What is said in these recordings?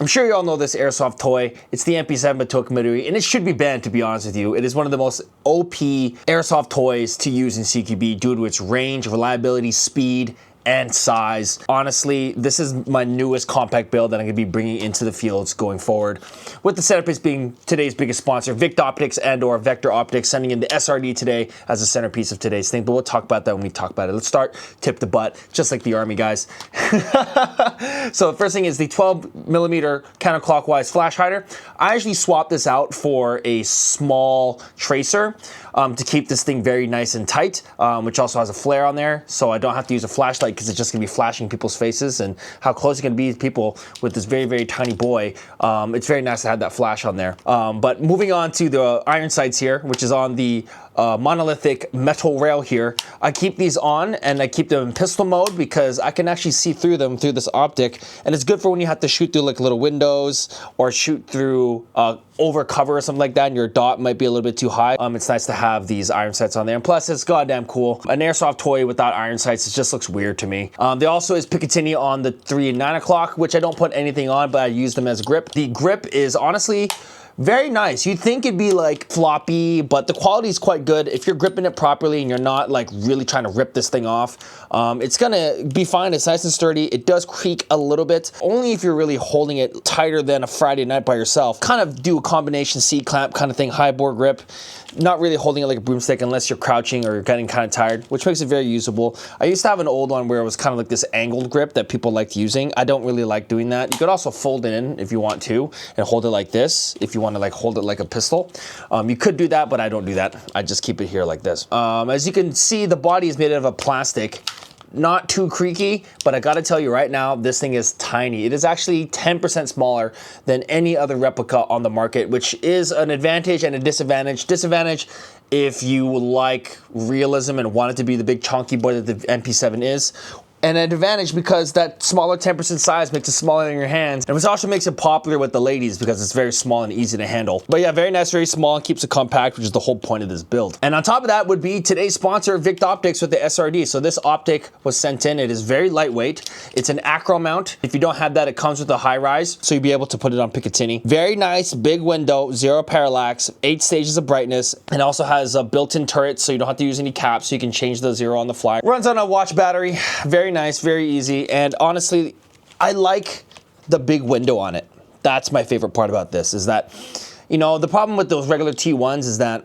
I'm sure you all know this airsoft toy. It's the MP7 Toy Committee, and it should be banned, to be honest with you. It is one of the most OP airsoft toys to use in CQB due to its range, reliability, speed, and size. Honestly, this is my newest compact build that I'm going to be bringing into the fields going forward. With the centerpiece being today's biggest sponsor, Victoptics and/or Victoptics, sending in the SRD today as the centerpiece of today's thing. But we'll talk about that when we talk about it. Let's start tip to butt, just like the Army, guys. So the first thing is the 12mm counterclockwise flash hider. I actually swapped this out for a small tracer to keep this thing very nice and tight, which also has a flare on there, so I don't have to use a flashlight because it's just gonna be flashing people's faces and how close you can be to people with this very, very tiny boy. It's very nice to have that flash on there. But moving on to the iron sights here, which is on the monolithic metal rail here. I keep these on and I keep them in pistol mode because I can actually see through them through this optic, and it's good for when you have to shoot through like little windows or shoot through over cover or something like that and your dot might be a little bit too high. It's nice to have these iron sights on there, and plus it's goddamn cool. An airsoft toy without iron sights, it just looks weird to me. There also is Picatinny on the 3 and 9 o'clock, which I don't put anything on, but I use them as a grip. The grip is honestly very nice. You'd think it'd be like floppy, but the quality is quite good. If you're gripping it properly and you're not like really trying to rip this thing off, it's gonna be fine. It's nice and sturdy. It does creak a little bit, only if you're really holding it tighter than a Friday night by yourself. Kind of do a combination C-clamp kind of thing, high bore grip. Not really holding it like a broomstick unless you're crouching or you're getting kind of tired, which makes it very usable. I used to have an old one where it was kind of like this angled grip that people liked using. I don't really like doing that. You could also fold it in if you want to and hold it like this if you want to like hold it like a pistol. You could do that, but I don't do that. I just keep it here like this. As you can see, the body is made out of a plastic. Not too creaky, but I gotta tell you right now, this thing is tiny. It is actually 10% smaller than any other replica on the market, which is an advantage and a disadvantage. Disadvantage if you like realism and want it to be the big chunky boy that the MP7 is. And an advantage because that smaller 10% size makes it smaller in your hands. And which also makes it popular with the ladies because it's very small and easy to handle. But yeah, very nice, very small, and keeps it compact, which is the whole point of this build. And on top of that would be today's sponsor, Victoptics, with the SRD. So this optic was sent in. It is very lightweight. It's an acro mount. If you don't have that, it comes with a high rise, so you'll be able to put it on Picatinny. Very nice, big window, 0 parallax, 8 stages of brightness, and also has a built-in turret, so you don't have to use any caps, so you can change the 0 on the fly. Runs on a watch battery. Very nice, very easy, and honestly, I like the big window on it. That's my favorite part about this, is that, you know, the problem with those regular T1s is that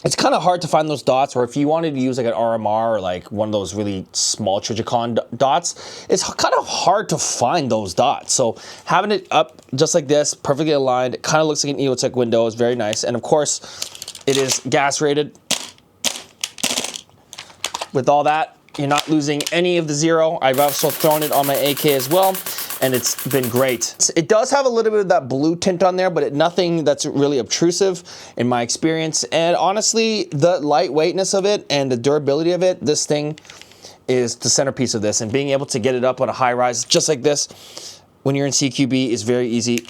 it's kind of hard to find those dots, or if you wanted to use like an RMR or like one of those really small Trijicon dots, it's kind of hard to find those dots. So having it up just like this, perfectly aligned, it kind of looks like an EOTech window, is very nice. And of course, it is gas rated. With all that, you're not losing any of the 0. I've also thrown it on my AK as well, and it's been great. It does have a little bit of that blue tint on there, but nothing that's really obtrusive in my experience. And honestly, the lightweightness of it and the durability of it, this thing is the centerpiece of this. And being able to get it up on a high rise just like this when you're in CQB is very easy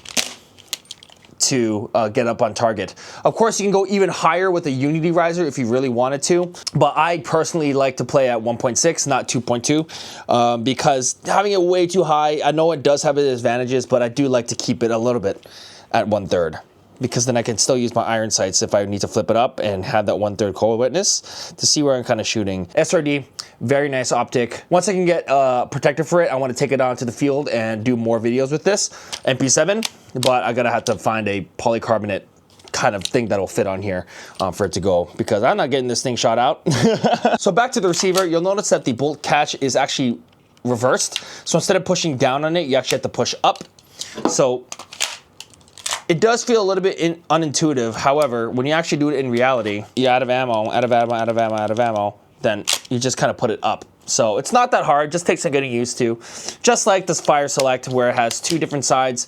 to get up on target. Of course, you can go even higher with a Unity riser if you really wanted to, but I personally like to play at 1.6, not 2.2, because having it way too high, I know it does have its advantages, but I do like to keep it a little bit at 1/3. Because then I can still use my iron sights if I need to flip it up and have that 1/3 cold witness to see where I'm kind of shooting. SRD, very nice optic. Once I can get protector for it, I want to take it out to the field and do more videos with this MP7, but I gotta have to find a polycarbonate kind of thing that'll fit on here for it to go, because I'm not getting this thing shot out. So back to the receiver, you'll notice that the bolt catch is actually reversed. So instead of pushing down on it, you actually have to push up. So it does feel a little bit unintuitive. However, when you actually do it in reality, you're out of ammo, out of ammo, out of ammo, out of ammo, then you just kind of put it up. So it's not that hard, just takes some getting used to. Just like this Fire Select, where it has 2 different sides.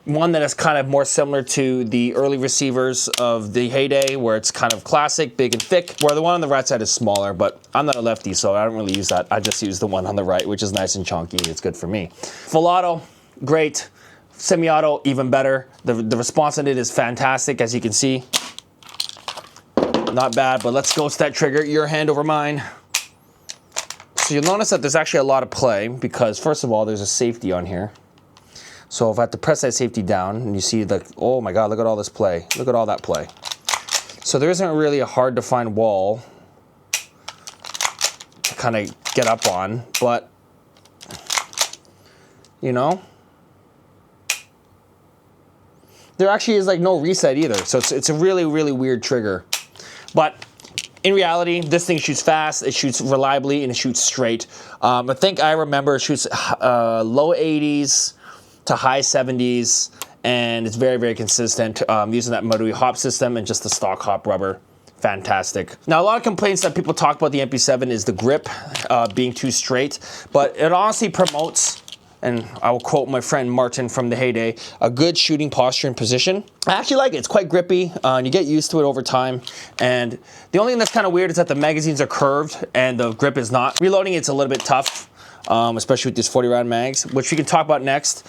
One that is kind of more similar to the early receivers of the heyday, where it's kind of classic, big and thick, where the one on the right side is smaller, but I'm not a lefty, so I don't really use that. I just use the one on the right, which is nice and chunky. It's good for me. Full auto, great. Semi-auto, even better. The response on it is fantastic, as you can see. Not bad, but let's ghost that trigger. Your hand over mine. So you'll notice that there's actually a lot of play because, first of all, there's a safety on here. So if I have to press that safety down, and you see the, oh my God, look at all this play. Look at all that play. So there isn't really a hard to find wall to kind of get up on, but you know, there actually is like no reset either. So it's a really, really weird trigger. But in reality, this thing shoots fast, it shoots reliably, and it shoots straight. I think I remember it shoots low 80s to high 70s, and it's very, very consistent using that Marui hop system and just the stock hop rubber. Fantastic. Now, a lot of complaints that people talk about the MP7 is the grip being too straight, but it honestly promotes, and I will quote my friend Martin from the heyday, a good shooting posture and position. I actually like it. It's quite grippy, and you get used to it over time. And the only thing that's kind of weird is that the magazines are curved and the grip is not. Reloading it's a little bit tough, especially with these 40-round mags, which we can talk about next.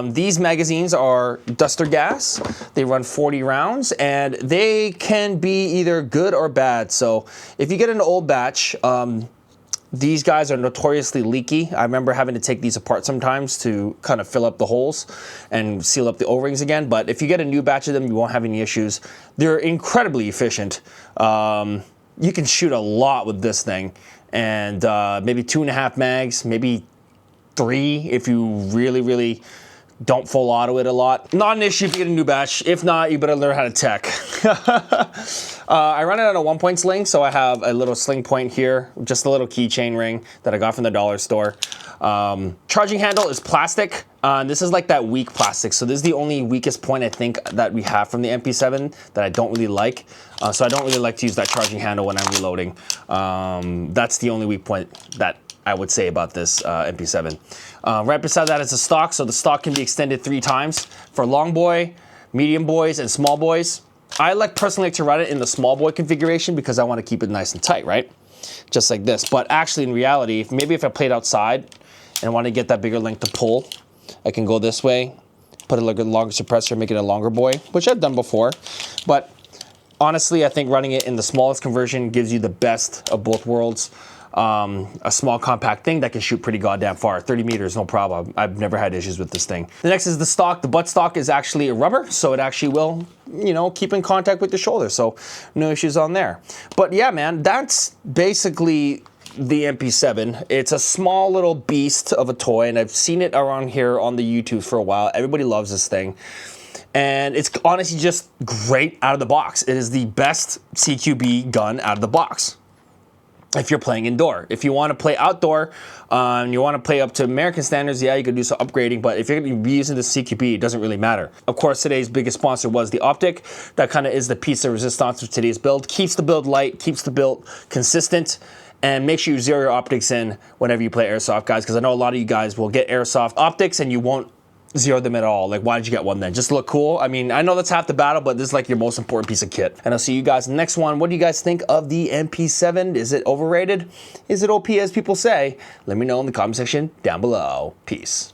These magazines are Duster gas. They run 40 rounds, and they can be either good or bad. So if you get an old batch, these guys are notoriously leaky. I remember having to take these apart sometimes to kind of fill up the holes and seal up the O-rings again. But if you get a new batch of them, you won't have any issues. They're incredibly efficient. You can shoot a lot with this thing. And maybe 2.5 mags, maybe 3 if you really, really don't full auto it a lot. Not an issue if you get a new batch. If not, you better learn how to tech. I run it on a 1-point sling, so I have a little sling point here, just a little keychain ring that I got from the dollar store. Charging handle is plastic. This is like that weak plastic, so this is the only weakest point I think that we have from the MP7 that I don't really like. So I don't really like to use that charging handle when I'm reloading. That's the only weak point that I would say about this MP7. Right beside that is the stock, so the stock can be extended 3 times for long boy, medium boys, and small boys. I personally like to run it in the small boy configuration because I want to keep it nice and tight, right? Just like this. But actually, in reality, maybe if I played outside and want to get that bigger length to pull, I can go this way, put a longer suppressor, make it a longer boy, which I've done before. But honestly, I think running it in the smallest conversion gives you the best of both worlds. A small compact thing that can shoot pretty goddamn far. 30 meters, no problem. I've never had issues with this thing. The next is the stock. The butt stock is actually a rubber, so it actually will, you know, keep in contact with the shoulder, so no issues on there. But yeah, man, that's basically the MP7. It's a small little beast of a toy, and I've seen it around here on the YouTube for a while. Everybody loves this thing. And it's honestly just great out of the box. It is the best CQB gun out of the box. If you're playing indoor. If you want to play outdoor, and you want to play up to American standards, yeah, you could do some upgrading, but if you're going to be using the CQB, it doesn't really matter. Of course, today's biggest sponsor was the OPTIC. That kind of is the piece of resistance of today's build. Keeps the build light, keeps the build consistent, and make sure you zero your optics in whenever you play Airsoft, guys, because I know a lot of you guys will get Airsoft optics and you won't zero them at all. Like, why did you get one then? Just to look cool? I mean, I know that's half the battle, but this is like your most important piece of kit. And I'll see you guys in the next one. What do you guys think of the MP7? Is it overrated? Is it OP as people say? Let me know in the comment section down below. Peace.